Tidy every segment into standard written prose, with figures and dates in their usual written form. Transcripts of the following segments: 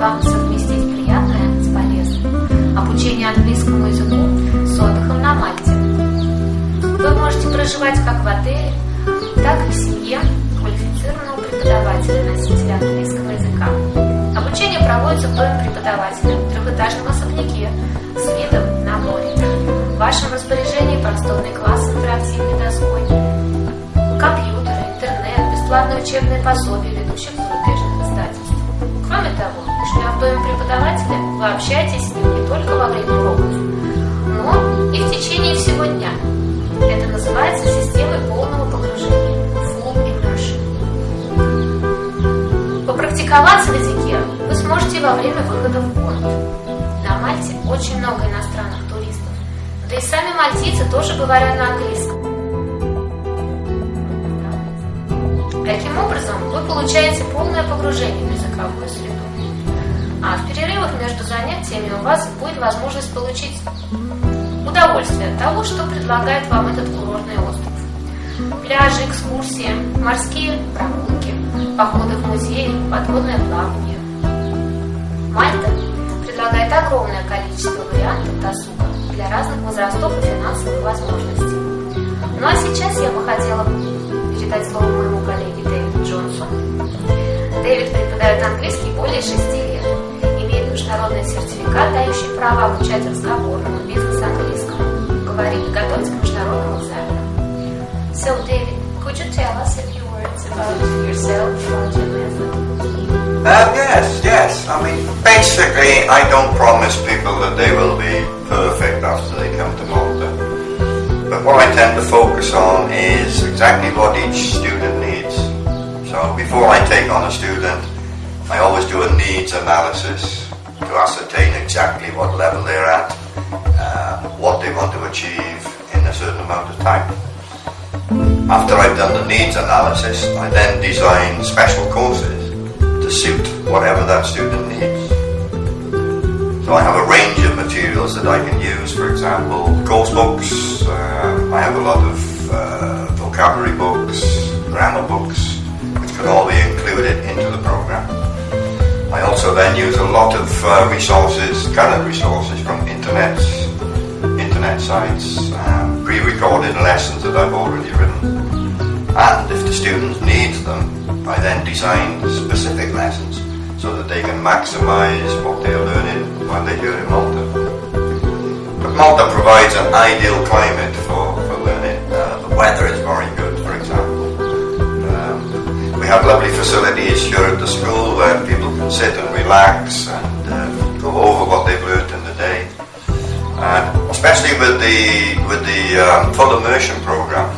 вам совместить приятное с полезным. Обучение английскому языку с отдыхом на Мальте. Вы можете проживать как в отеле, так и в семье квалифицированного преподавателя, носителя английского языка. Обучение проводится в доме преподавателя, в трехэтажном особняке с видом на море. В вашем распоряжении просторный класс с интерактивной доской, компьютеры, интернет, бесплатные учебные пособия ведущих зарубежных издательств. Кроме того, живя в доме преподавателя, вы общаетесь с ним не только во время уроков, но и в течение всего дня. Это называется системой полного погружения, full immersion. Попрактиковаться в языке вы сможете во время выхода в город. На Мальте очень много иностранных туристов, да и сами мальтийцы тоже говорят на английском. Таким образом, вы получаете полное погружение в языковую среду. А в перерывах между занятиями у вас будет возможность получить удовольствие от того, что предлагает вам этот курортный остров. Пляжи, экскурсии, морские прогулки, походы в музеи, подводное плавание. Мальта предлагает огромное количество вариантов досуга для разных возрастов и финансовых возможностей. Ну а сейчас я бы хотела передать слово моему коллеге Дэвиду Джонсу. Дэвид преподает английский более 6 лет, имеет международный сертификат, дающий право обучать разговорному бизнес-английскому, говорить и готовить к международным экзаменам. So, David, could you tell us a few words about yourself, about your method? Yes. I mean, basically, I don't promise people that they will be perfect after they come to Malta. But what I tend to focus on is exactly what each student needs. So before I take on a student, I always do a needs analysis to ascertain exactly what level they're at, what they want to achieve in a certain amount of time. After I've done the needs analysis, I then design special courses to suit whatever that student needs. So I have a range of materials that I can use, for example, course books, I have a lot of vocabulary books, grammar books, which can all be included into the program. I also then use a lot of resources, current resources from internet sites, pre-recorded lessons that I've already written. And if the student needs them, I then design specific lessons so that they can maximize what they're learning while they're here in Malta. But Malta provides an ideal climate for learning. The weather is very good, for example. We have lovely facilities here at the school where people can sit and relax and go over what they've learned in the day. Especially with the full immersion program,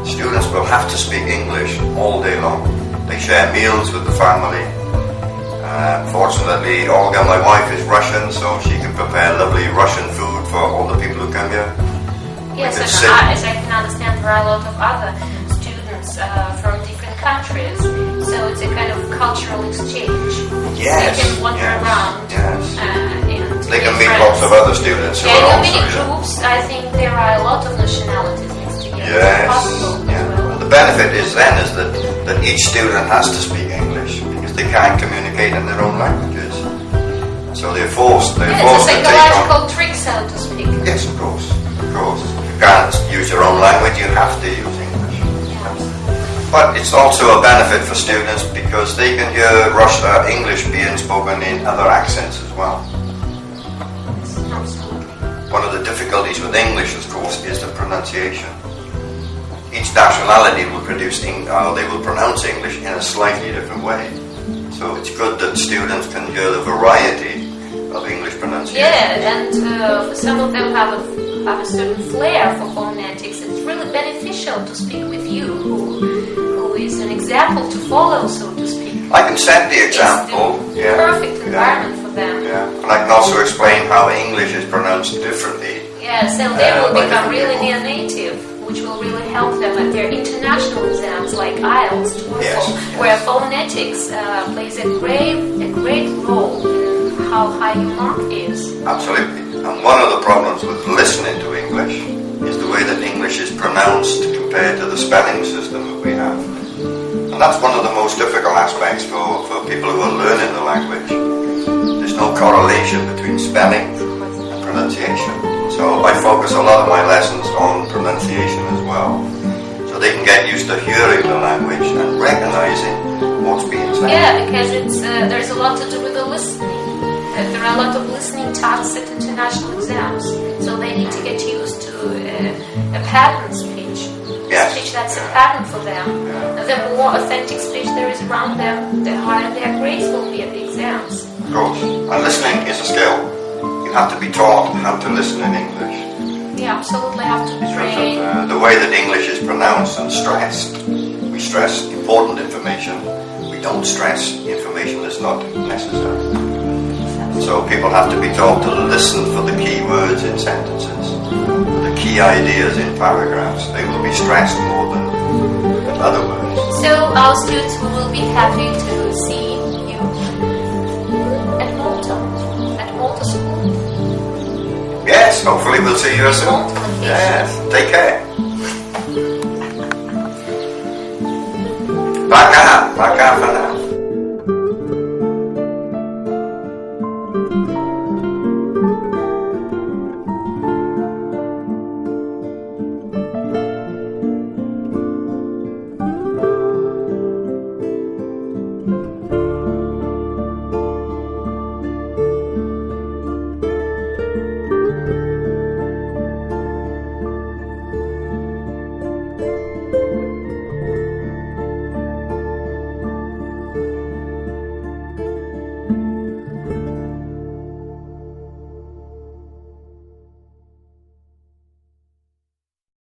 students will have to speak English all day long. They share meals with the family. Fortunately, Olga, my wife, is Russian, so she can prepare lovely Russian food for all the people who come here. Yes, and as I can understand, there are a lot of other students from different countries, so it's a kind of cultural exchange. Yes, they can wander around. Yes. And they can meet lots of other students who are in also many here. groups, I think there are a lot of nationalities mixed together. Yes. Possible as well. The benefit is then is that each student has to speak English because they can't communicate in their own languages. So they're forced to take on... It's a psychological trick, so to speak. Yes, of course. You can't use your own language, you have to use English. But it's also a benefit for students because they can hear English being spoken in other accents as well. One of the difficulties with English, of course, is the pronunciation. Each nationality will pronounce English in a slightly different way. So it's good that students can hear the variety of English pronunciation. Yeah, and some of them have a certain flair for phonetics. It's really beneficial to speak with you, who is an example to follow, so to speak. I can set the example. It's the perfect environment for them. Yeah, and I can also explain how English is pronounced differently. Yeah, so they will become really near native, which will really help them at their international exams like IELTS, TOEFL, where phonetics plays a great role in how high your mark is. Absolutely. And one of the problems with listening to English is the way that English is pronounced compared to the spelling system that we have. And that's one of the most difficult aspects for people who are learning the language. no correlation between spelling and pronunciation. So I focus a lot of my lessons on pronunciation as well. So they can get used to hearing the language and recognizing what's being said. Yeah, because there's a lot to do with the listening. There are a lot of listening tasks at international exams. So they need to get used to a pattern speech. Yes. Speech that's a pattern for them. Yeah. The more authentic speech there is around them, the higher their grades will be at the exams. Of course. And listening is a skill. You have to be taught how to listen in English. Yeah, absolutely have to train. The way that English is pronounced and stressed. We stress important information. We don't stress information that's not necessary. So people have to be taught to listen for the key words in sentences, for the key ideas in paragraphs. They will be stressed more than other words. So our students will be happy to see you at Malta School. Yes, hopefully we'll see you soon. Yes, take care. Пока, пока.